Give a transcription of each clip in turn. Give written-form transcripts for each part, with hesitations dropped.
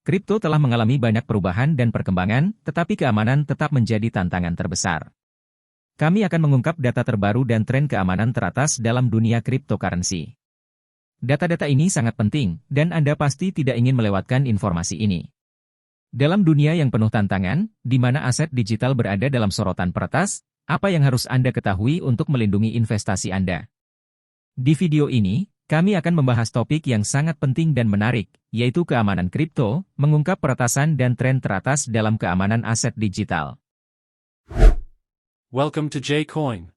Kripto telah mengalami banyak perubahan dan perkembangan, tetapi keamanan tetap menjadi tantangan terbesar. Kami akan mengungkap data terbaru dan tren keamanan teratas dalam dunia cryptocurrency. Data-data ini sangat penting, dan Anda pasti tidak ingin melewatkan informasi ini. Dalam dunia yang penuh tantangan, di mana aset digital berada dalam sorotan peretas, apa yang harus Anda ketahui untuk melindungi investasi Anda? Di video ini, kami akan membahas topik yang sangat penting dan menarik, yaitu keamanan kripto, mengungkap peretasan dan tren teratas dalam keamanan aset digital. Welcome to J-Coin.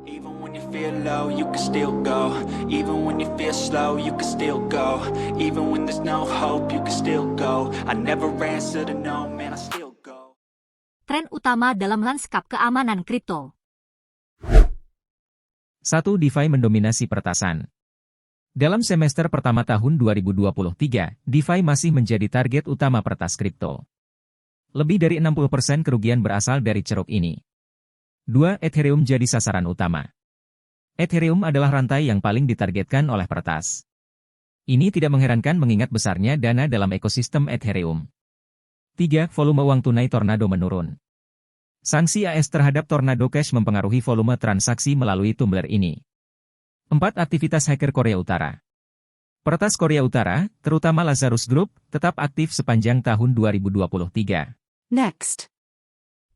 Even when you feel low, you can still go. Even when you feel slow, you can still go. Even when there's no hope, you can still go. I never answer to no, man, I still go. Tren utama dalam lanskap keamanan kripto. 1. DeFi mendominasi peretasan. Dalam semester pertama tahun 2023, DeFi masih menjadi target utama peretas kripto. Lebih dari 60% kerugian berasal dari ceruk ini. 2. Ethereum jadi sasaran utama. Ethereum adalah rantai yang paling ditargetkan oleh peretas. Ini tidak mengherankan mengingat besarnya dana dalam ekosistem Ethereum. 3. Volume uang tunai Tornado menurun. Sanksi AS terhadap Tornado Cash mempengaruhi volume transaksi melalui tumbler ini. 4. Aktivitas hacker Korea Utara. Peretas Korea Utara, terutama Lazarus Group, tetap aktif sepanjang tahun 2023. Next.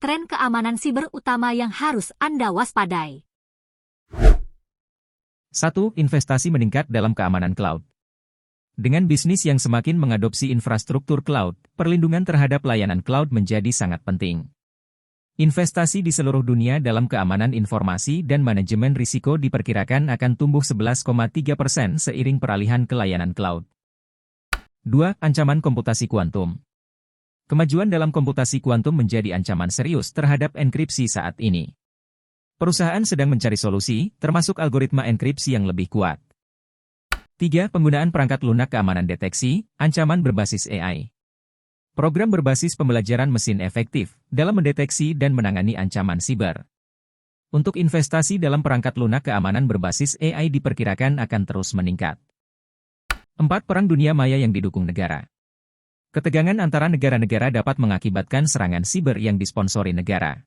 Tren keamanan siber utama yang harus Anda waspadai. 1. Investasi meningkat dalam keamanan cloud. Dengan bisnis yang semakin mengadopsi infrastruktur cloud, perlindungan terhadap layanan cloud menjadi sangat penting. Investasi di seluruh dunia dalam keamanan informasi dan manajemen risiko diperkirakan akan tumbuh 11,3% seiring peralihan ke layanan cloud. 2. Ancaman komputasi kuantum. Kemajuan dalam komputasi kuantum menjadi ancaman serius terhadap enkripsi saat ini. Perusahaan sedang mencari solusi, termasuk algoritma enkripsi yang lebih kuat. 3. Penggunaan perangkat lunak keamanan deteksi, ancaman berbasis AI. Program berbasis pembelajaran mesin efektif dalam mendeteksi dan menangani ancaman siber. Untuk investasi dalam perangkat lunak keamanan berbasis AI diperkirakan akan terus meningkat. 4. Perang dunia maya yang didukung negara. Ketegangan antara negara-negara dapat mengakibatkan serangan siber yang disponsori negara.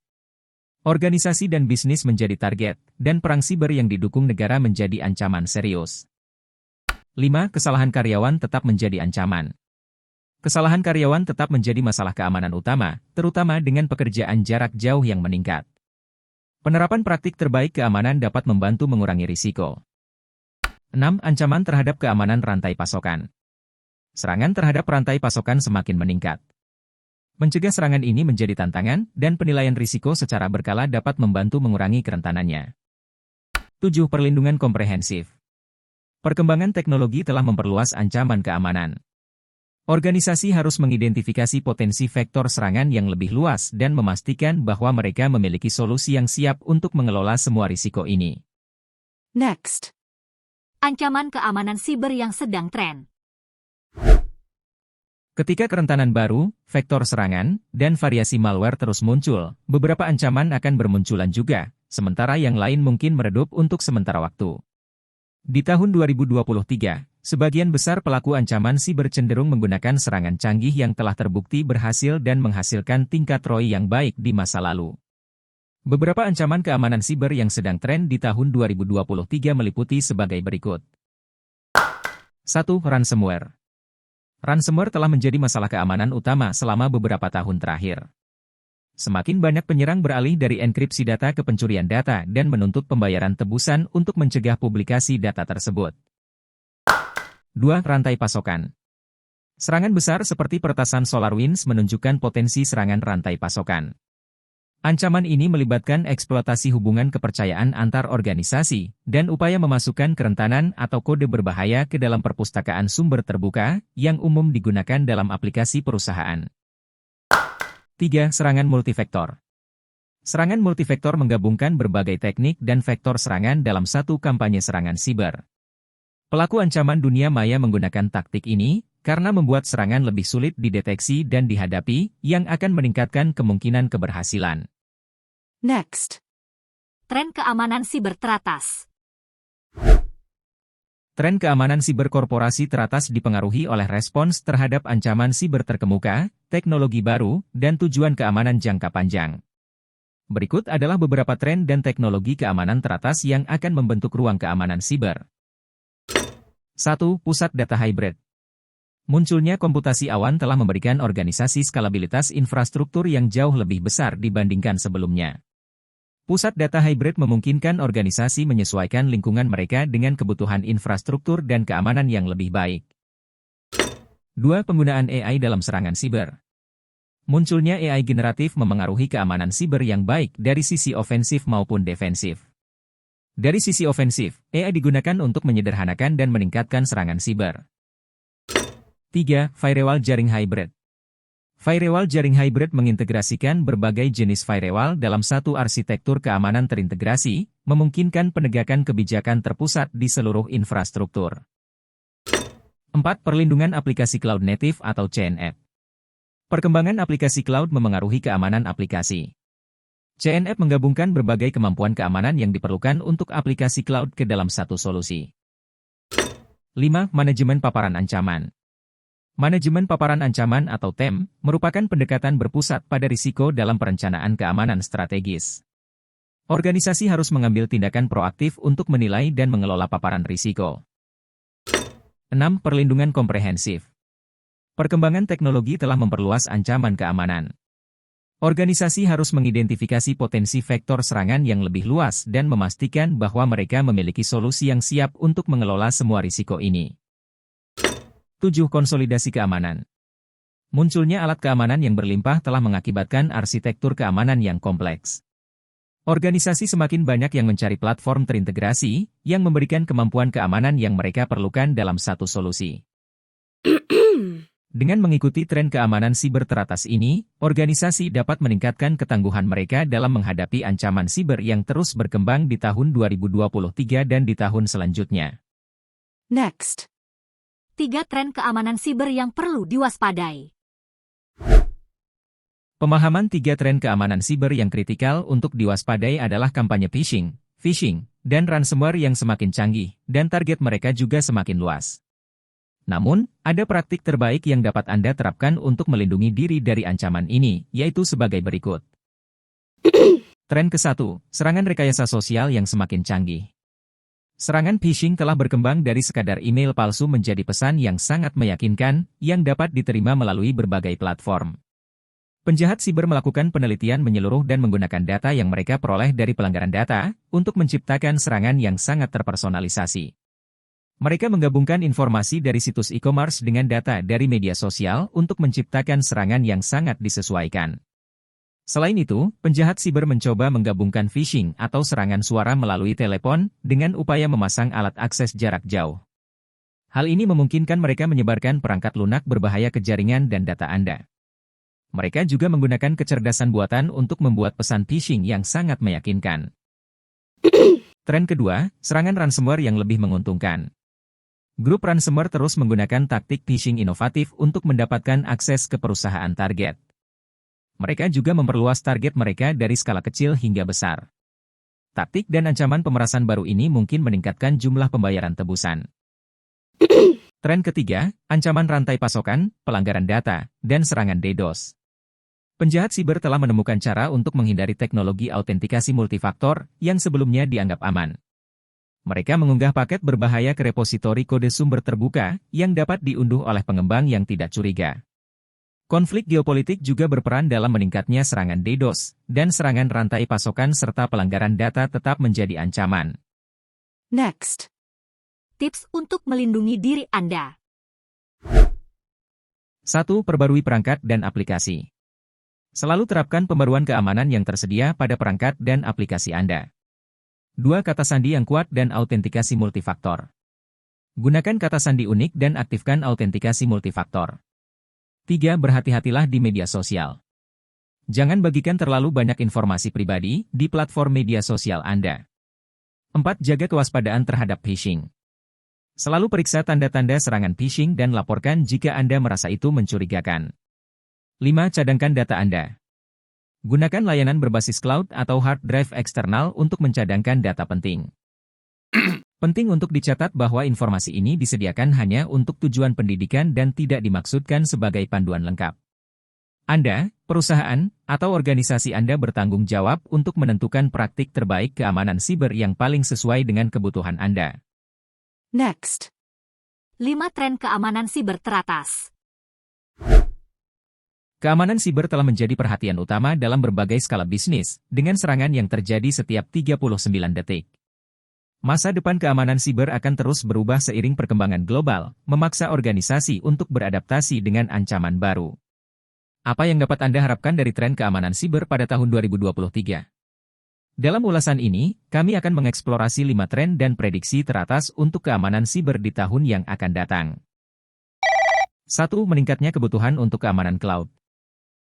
Organisasi dan bisnis menjadi target, dan perang siber yang didukung negara menjadi ancaman serius. 5. Kesalahan karyawan tetap menjadi ancaman. Kesalahan karyawan tetap menjadi masalah keamanan utama, terutama dengan pekerjaan jarak jauh yang meningkat. Penerapan praktik terbaik keamanan dapat membantu mengurangi risiko. 6. Ancaman terhadap keamanan rantai pasokan. Serangan terhadap rantai pasokan semakin meningkat. Mencegah serangan ini menjadi tantangan, dan penilaian risiko secara berkala dapat membantu mengurangi kerentanannya. 7. Perlindungan komprehensif. Perkembangan teknologi telah memperluas ancaman keamanan. Organisasi harus mengidentifikasi potensi vektor serangan yang lebih luas dan memastikan bahwa mereka memiliki solusi yang siap untuk mengelola semua risiko ini. Next. Ancaman keamanan siber yang sedang tren. Ketika kerentanan baru, vektor serangan, dan variasi malware terus muncul, beberapa ancaman akan bermunculan juga, sementara yang lain mungkin meredup untuk sementara waktu. Di tahun 2023, sebagian besar pelaku ancaman siber cenderung menggunakan serangan canggih yang telah terbukti berhasil dan menghasilkan tingkat ROI yang baik di masa lalu. Beberapa ancaman keamanan siber yang sedang tren di tahun 2023 meliputi sebagai berikut. 1. Ransomware. Ransomware telah menjadi masalah keamanan utama selama beberapa tahun terakhir. Semakin banyak penyerang beralih dari enkripsi data ke pencurian data dan menuntut pembayaran tebusan untuk mencegah publikasi data tersebut. 2. Rantai pasokan. Serangan besar seperti peretasan SolarWinds menunjukkan potensi serangan rantai pasokan. Ancaman ini melibatkan eksploitasi hubungan kepercayaan antar organisasi dan upaya memasukkan kerentanan atau kode berbahaya ke dalam perpustakaan sumber terbuka yang umum digunakan dalam aplikasi perusahaan. 3. Serangan multivektor. Serangan multivektor menggabungkan berbagai teknik dan vektor serangan dalam satu kampanye serangan siber. Pelaku ancaman dunia maya menggunakan taktik ini karena membuat serangan lebih sulit dideteksi dan dihadapi, yang akan meningkatkan kemungkinan keberhasilan. Next. Tren keamanan siber teratas. Tren keamanan siber korporasi teratas dipengaruhi oleh respons terhadap ancaman siber terkemuka, teknologi baru, dan tujuan keamanan jangka panjang. Berikut adalah beberapa tren dan teknologi keamanan teratas yang akan membentuk ruang keamanan siber. 1. Pusat data hybrid. Munculnya komputasi awan telah memberikan organisasi skalabilitas infrastruktur yang jauh lebih besar dibandingkan sebelumnya. Pusat data hybrid memungkinkan organisasi menyesuaikan lingkungan mereka dengan kebutuhan infrastruktur dan keamanan yang lebih baik. 2. Penggunaan AI dalam serangan siber. Munculnya AI generatif memengaruhi keamanan siber yang baik dari sisi ofensif maupun defensif. Dari sisi ofensif, AI digunakan untuk menyederhanakan dan meningkatkan serangan siber. 3. Firewall jaring hybrid. Firewall jaring hybrid mengintegrasikan berbagai jenis firewall dalam satu arsitektur keamanan terintegrasi, memungkinkan penegakan kebijakan terpusat di seluruh infrastruktur. 4. Perlindungan aplikasi cloud native atau CNF. Perkembangan aplikasi cloud memengaruhi keamanan aplikasi. CNF menggabungkan berbagai kemampuan keamanan yang diperlukan untuk aplikasi cloud ke dalam satu solusi. 5. Manajemen paparan ancaman. Manajemen paparan ancaman atau TEM merupakan pendekatan berpusat pada risiko dalam perencanaan keamanan strategis. Organisasi harus mengambil tindakan proaktif untuk menilai dan mengelola paparan risiko. 6. Perlindungan komprehensif. Perkembangan teknologi telah memperluas ancaman keamanan. Organisasi harus mengidentifikasi potensi vektor serangan yang lebih luas dan memastikan bahwa mereka memiliki solusi yang siap untuk mengelola semua risiko ini. 7. Konsolidasi keamanan. Munculnya alat keamanan yang berlimpah telah mengakibatkan arsitektur keamanan yang kompleks. Organisasi semakin banyak yang mencari platform terintegrasi, yang memberikan kemampuan keamanan yang mereka perlukan dalam satu solusi. Dengan mengikuti tren keamanan siber teratas ini, organisasi dapat meningkatkan ketangguhan mereka dalam menghadapi ancaman siber yang terus berkembang di tahun 2023 dan di tahun selanjutnya. Next. 3 tren keamanan siber yang perlu diwaspadai. Pemahaman 3 tren keamanan siber yang kritikal untuk diwaspadai adalah kampanye phishing, dan ransomware yang semakin canggih, dan target mereka juga semakin luas. Namun, ada praktik terbaik yang dapat Anda terapkan untuk melindungi diri dari ancaman ini, yaitu sebagai berikut. Tren ke-1, serangan rekayasa sosial yang semakin canggih. Serangan phishing telah berkembang dari sekadar email palsu menjadi pesan yang sangat meyakinkan, yang dapat diterima melalui berbagai platform. Penjahat siber melakukan penelitian menyeluruh dan menggunakan data yang mereka peroleh dari pelanggaran data, untuk menciptakan serangan yang sangat terpersonalisasi. Mereka menggabungkan informasi dari situs e-commerce dengan data dari media sosial untuk menciptakan serangan yang sangat disesuaikan. Selain itu, penjahat siber mencoba menggabungkan phishing atau serangan suara melalui telepon dengan upaya memasang alat akses jarak jauh. Hal ini memungkinkan mereka menyebarkan perangkat lunak berbahaya ke jaringan dan data Anda. Mereka juga menggunakan kecerdasan buatan untuk membuat pesan phishing yang sangat meyakinkan. Tren kedua, serangan ransomware yang lebih menguntungkan. Grup ransomware terus menggunakan taktik phishing inovatif untuk mendapatkan akses ke perusahaan target. Mereka juga memperluas target mereka dari skala kecil hingga besar. Taktik dan ancaman pemerasan baru ini mungkin meningkatkan jumlah pembayaran tebusan. Tren ketiga, ancaman rantai pasokan, pelanggaran data, dan serangan DDoS. Penjahat siber telah menemukan cara untuk menghindari teknologi autentikasi multifaktor yang sebelumnya dianggap aman. Mereka mengunggah paket berbahaya ke repositori kode sumber terbuka yang dapat diunduh oleh pengembang yang tidak curiga. Konflik geopolitik juga berperan dalam meningkatnya serangan DDoS, dan serangan rantai pasokan serta pelanggaran data tetap menjadi ancaman. Next. Tips untuk melindungi diri Anda. 1. Perbarui perangkat dan aplikasi. Selalu terapkan pembaruan keamanan yang tersedia pada perangkat dan aplikasi Anda. 2. Kata sandi yang kuat dan autentikasi multifaktor. Gunakan kata sandi unik dan aktifkan autentikasi multifaktor. 3. Berhati-hatilah di media sosial. Jangan bagikan terlalu banyak informasi pribadi di platform media sosial Anda. 4. Jaga kewaspadaan terhadap phishing. Selalu periksa tanda-tanda serangan phishing dan laporkan jika Anda merasa itu mencurigakan. 5. Cadangkan data Anda. Gunakan layanan berbasis cloud atau hard drive eksternal untuk mencadangkan data penting. Penting untuk dicatat bahwa informasi ini disediakan hanya untuk tujuan pendidikan dan tidak dimaksudkan sebagai panduan lengkap. Anda, perusahaan, atau organisasi Anda bertanggung jawab untuk menentukan praktik terbaik keamanan siber yang paling sesuai dengan kebutuhan Anda. Next. 5 tren keamanan siber teratas. Keamanan siber telah menjadi perhatian utama dalam berbagai skala bisnis, dengan serangan yang terjadi setiap 39 detik. Masa depan keamanan siber akan terus berubah seiring perkembangan global, memaksa organisasi untuk beradaptasi dengan ancaman baru. Apa yang dapat Anda harapkan dari tren keamanan siber pada tahun 2023? Dalam ulasan ini, kami akan mengeksplorasi 5 tren dan prediksi teratas untuk keamanan siber di tahun yang akan datang. 1. Meningkatnya kebutuhan untuk keamanan cloud.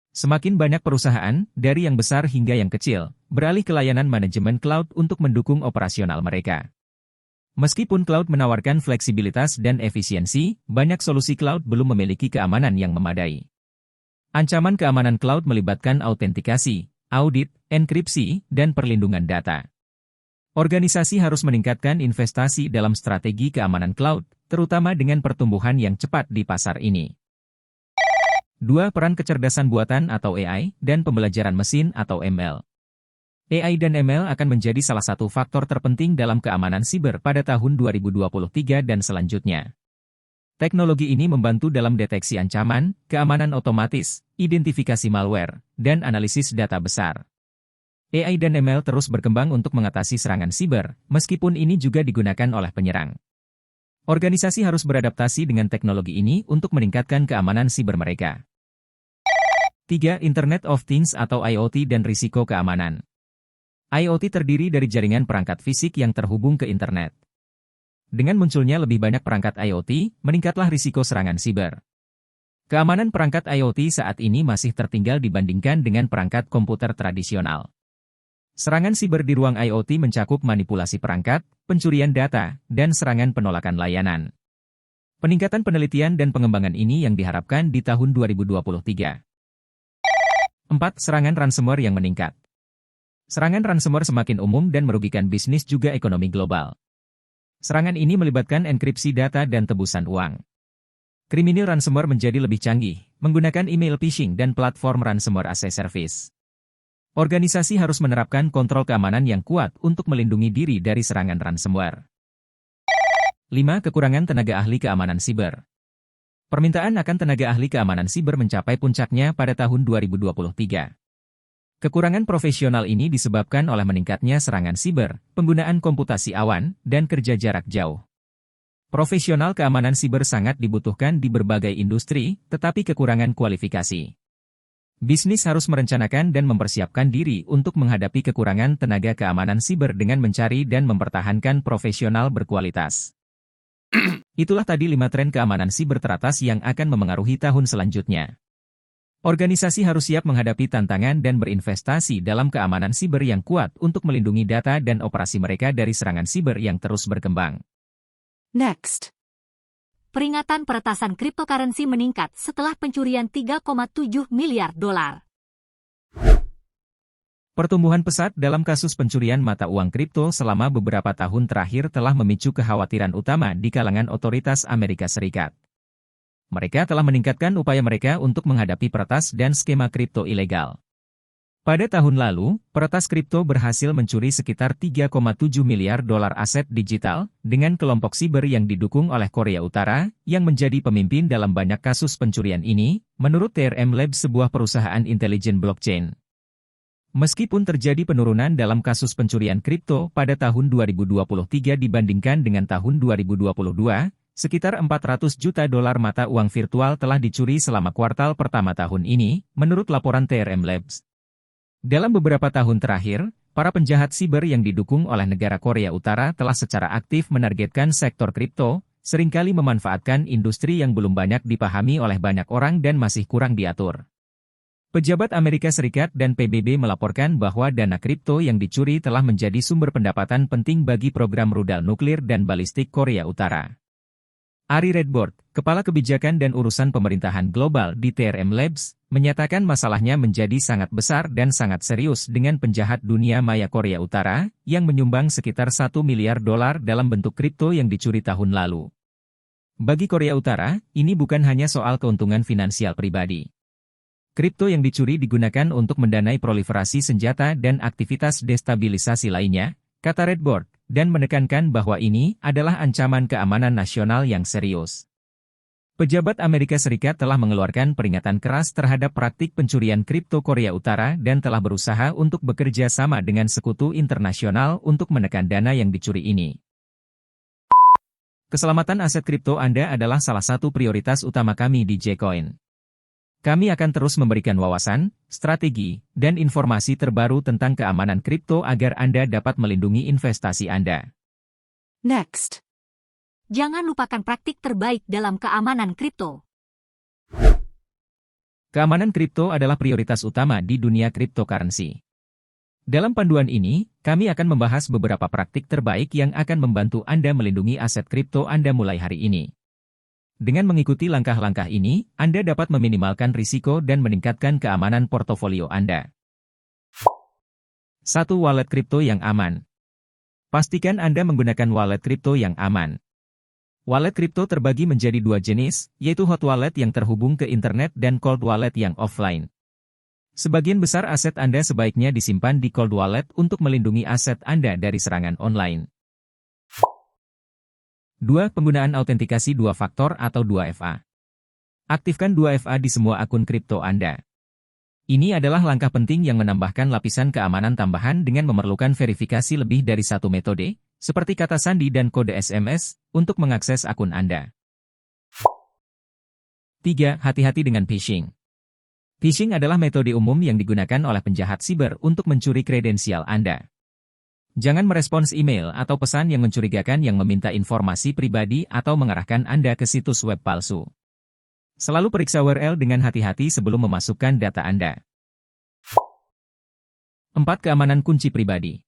Semakin banyak perusahaan, dari yang besar hingga yang kecil, beralih ke layanan manajemen cloud untuk mendukung operasional mereka. Meskipun cloud menawarkan fleksibilitas dan efisiensi, banyak solusi cloud belum memiliki keamanan yang memadai. Ancaman keamanan cloud melibatkan autentikasi, audit, enkripsi, dan perlindungan data. Organisasi harus meningkatkan investasi dalam strategi keamanan cloud, terutama dengan pertumbuhan yang cepat di pasar ini. 2. Peran kecerdasan buatan atau AI, dan pembelajaran mesin atau ML. AI dan ML akan menjadi salah satu faktor terpenting dalam keamanan siber pada tahun 2023 dan selanjutnya. Teknologi ini membantu dalam deteksi ancaman, keamanan otomatis, identifikasi malware, dan analisis data besar. AI dan ML terus berkembang untuk mengatasi serangan siber, meskipun ini juga digunakan oleh penyerang. Organisasi harus beradaptasi dengan teknologi ini untuk meningkatkan keamanan siber mereka. 3. Internet of Things atau IoT dan risiko keamanan. IoT terdiri dari jaringan perangkat fisik yang terhubung ke internet. Dengan munculnya lebih banyak perangkat IoT, meningkatlah risiko serangan siber. Keamanan perangkat IoT saat ini masih tertinggal dibandingkan dengan perangkat komputer tradisional. Serangan siber di ruang IoT mencakup manipulasi perangkat, pencurian data, dan serangan penolakan layanan. Peningkatan penelitian dan pengembangan ini yang diharapkan di tahun 2023. 4. Serangan ransomware yang meningkat. Serangan ransomware semakin umum dan merugikan bisnis juga ekonomi global. Serangan ini melibatkan enkripsi data dan tebusan uang. Kriminal ransomware menjadi lebih canggih, menggunakan email phishing dan platform ransomware as a service. Organisasi harus menerapkan kontrol keamanan yang kuat untuk melindungi diri dari serangan ransomware. 5. Kekurangan tenaga ahli keamanan siber. Permintaan akan tenaga ahli keamanan siber mencapai puncaknya pada tahun 2023. Kekurangan profesional ini disebabkan oleh meningkatnya serangan siber, penggunaan komputasi awan, dan kerja jarak jauh. Profesional keamanan siber sangat dibutuhkan di berbagai industri, tetapi kekurangan kualifikasi. Bisnis harus merencanakan dan mempersiapkan diri untuk menghadapi kekurangan tenaga keamanan siber dengan mencari dan mempertahankan profesional berkualitas. Itulah tadi 5 tren keamanan siber teratas yang akan memengaruhi tahun selanjutnya. Organisasi harus siap menghadapi tantangan dan berinvestasi dalam keamanan siber yang kuat untuk melindungi data dan operasi mereka dari serangan siber yang terus berkembang. Next. Peringatan peretasan cryptocurrency meningkat setelah pencurian 3,7 miliar dolar. Pertumbuhan pesat dalam kasus pencurian mata uang kripto selama beberapa tahun terakhir telah memicu kekhawatiran utama di kalangan otoritas Amerika Serikat. Mereka telah meningkatkan upaya mereka untuk menghadapi peretas dan skema kripto ilegal. Pada tahun lalu, peretas kripto berhasil mencuri sekitar 3,7 miliar dolar aset digital dengan kelompok siber yang didukung oleh Korea Utara, yang menjadi pemimpin dalam banyak kasus pencurian ini, menurut TRM Labs, sebuah perusahaan intelijen blockchain. Meskipun terjadi penurunan dalam kasus pencurian kripto pada tahun 2023 dibandingkan dengan tahun 2022, sekitar 400 juta dolar mata uang virtual telah dicuri selama kuartal pertama tahun ini, menurut laporan TRM Labs. Dalam beberapa tahun terakhir, para penjahat siber yang didukung oleh negara Korea Utara telah secara aktif menargetkan sektor kripto, seringkali memanfaatkan industri yang belum banyak dipahami oleh banyak orang dan masih kurang diatur. Pejabat Amerika Serikat dan PBB melaporkan bahwa dana kripto yang dicuri telah menjadi sumber pendapatan penting bagi program rudal nuklir dan balistik Korea Utara. Ari Redbord, Kepala Kebijakan dan Urusan Pemerintahan Global di TRM Labs, menyatakan masalahnya menjadi sangat besar dan sangat serius dengan penjahat dunia maya Korea Utara, yang menyumbang sekitar $1 miliar dalam bentuk kripto yang dicuri tahun lalu. Bagi Korea Utara, ini bukan hanya soal keuntungan finansial pribadi. Kripto yang dicuri digunakan untuk mendanai proliferasi senjata dan aktivitas destabilisasi lainnya, kata Redboard, dan menekankan bahwa ini adalah ancaman keamanan nasional yang serius. Pejabat Amerika Serikat telah mengeluarkan peringatan keras terhadap praktik pencurian kripto Korea Utara dan telah berusaha untuk bekerja sama dengan sekutu internasional untuk menekan dana yang dicuri ini. Keselamatan aset kripto Anda adalah salah satu prioritas utama kami di J-Coin. Kami akan terus memberikan wawasan, strategi, dan informasi terbaru tentang keamanan kripto agar Anda dapat melindungi investasi Anda. Next. Jangan lupakan praktik terbaik dalam keamanan kripto. Keamanan kripto adalah prioritas utama di dunia cryptocurrency. Dalam panduan ini, kami akan membahas beberapa praktik terbaik yang akan membantu Anda melindungi aset kripto Anda mulai hari ini. Dengan mengikuti langkah-langkah ini, Anda dapat meminimalkan risiko dan meningkatkan keamanan portofolio Anda. 1. Wallet kripto yang aman. Pastikan Anda menggunakan wallet kripto yang aman. Wallet kripto terbagi menjadi dua jenis, yaitu hot wallet yang terhubung ke internet dan cold wallet yang offline. Sebagian besar aset Anda sebaiknya disimpan di cold wallet untuk melindungi aset Anda dari serangan online. 2. Penggunaan autentikasi 2 faktor atau 2FA. Aktifkan 2FA di semua akun kripto Anda. Ini adalah langkah penting yang menambahkan lapisan keamanan tambahan dengan memerlukan verifikasi lebih dari satu metode, seperti kata sandi dan kode SMS, untuk mengakses akun Anda. 3. Hati-hati dengan phishing. Phishing adalah metode umum yang digunakan oleh penjahat siber untuk mencuri kredensial Anda. Jangan merespons email atau pesan yang mencurigakan yang meminta informasi pribadi atau mengarahkan Anda ke situs web palsu. Selalu periksa URL dengan hati-hati sebelum memasukkan data Anda. 4. Keamanan kunci pribadi.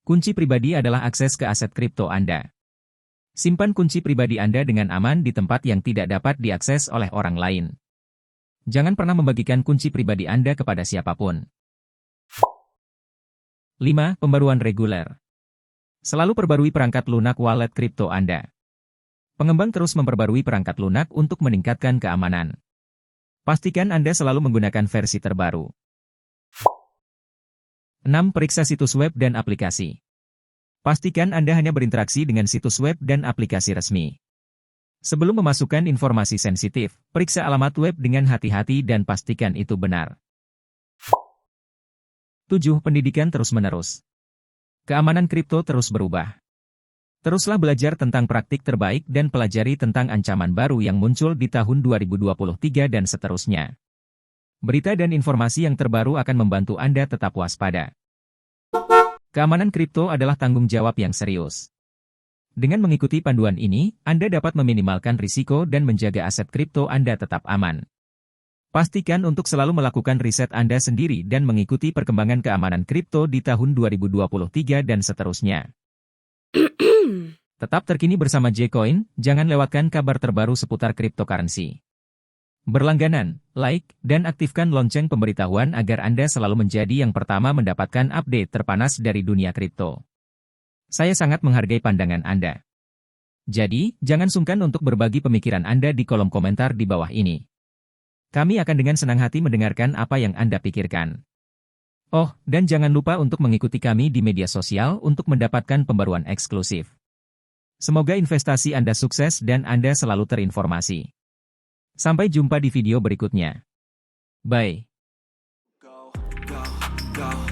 Kunci pribadi adalah akses ke aset kripto Anda. Simpan kunci pribadi Anda dengan aman di tempat yang tidak dapat diakses oleh orang lain. Jangan pernah membagikan kunci pribadi Anda kepada siapapun. 5. Pembaruan reguler. Selalu perbarui perangkat lunak wallet kripto Anda. Pengembang terus memperbarui perangkat lunak untuk meningkatkan keamanan. Pastikan Anda selalu menggunakan versi terbaru. 6. Periksa situs web dan aplikasi. Pastikan Anda hanya berinteraksi dengan situs web dan aplikasi resmi. Sebelum memasukkan informasi sensitif, periksa alamat web dengan hati-hati dan pastikan itu benar. 7. Pendidikan terus-menerus. Keamanan kripto terus berubah. Teruslah belajar tentang praktik terbaik dan pelajari tentang ancaman baru yang muncul di tahun 2023 dan seterusnya. Berita dan informasi yang terbaru akan membantu Anda tetap waspada. Keamanan kripto adalah tanggung jawab yang serius. Dengan mengikuti panduan ini, Anda dapat meminimalkan risiko dan menjaga aset kripto Anda tetap aman. Pastikan untuk selalu melakukan riset Anda sendiri dan mengikuti perkembangan keamanan kripto di tahun 2023 dan seterusnya. Tetap terkini bersama J-Coin, jangan lewatkan kabar terbaru seputar cryptocurrency. Berlangganan, like, dan aktifkan lonceng pemberitahuan agar Anda selalu menjadi yang pertama mendapatkan update terpanas dari dunia kripto. Saya sangat menghargai pandangan Anda. Jadi, jangan sungkan untuk berbagi pemikiran Anda di kolom komentar di bawah ini. Kami akan dengan senang hati mendengarkan apa yang Anda pikirkan. Oh, dan jangan lupa untuk mengikuti kami di media sosial untuk mendapatkan pembaruan eksklusif. Semoga investasi Anda sukses dan Anda selalu terinformasi. Sampai jumpa di video berikutnya. Bye. Go, go, go.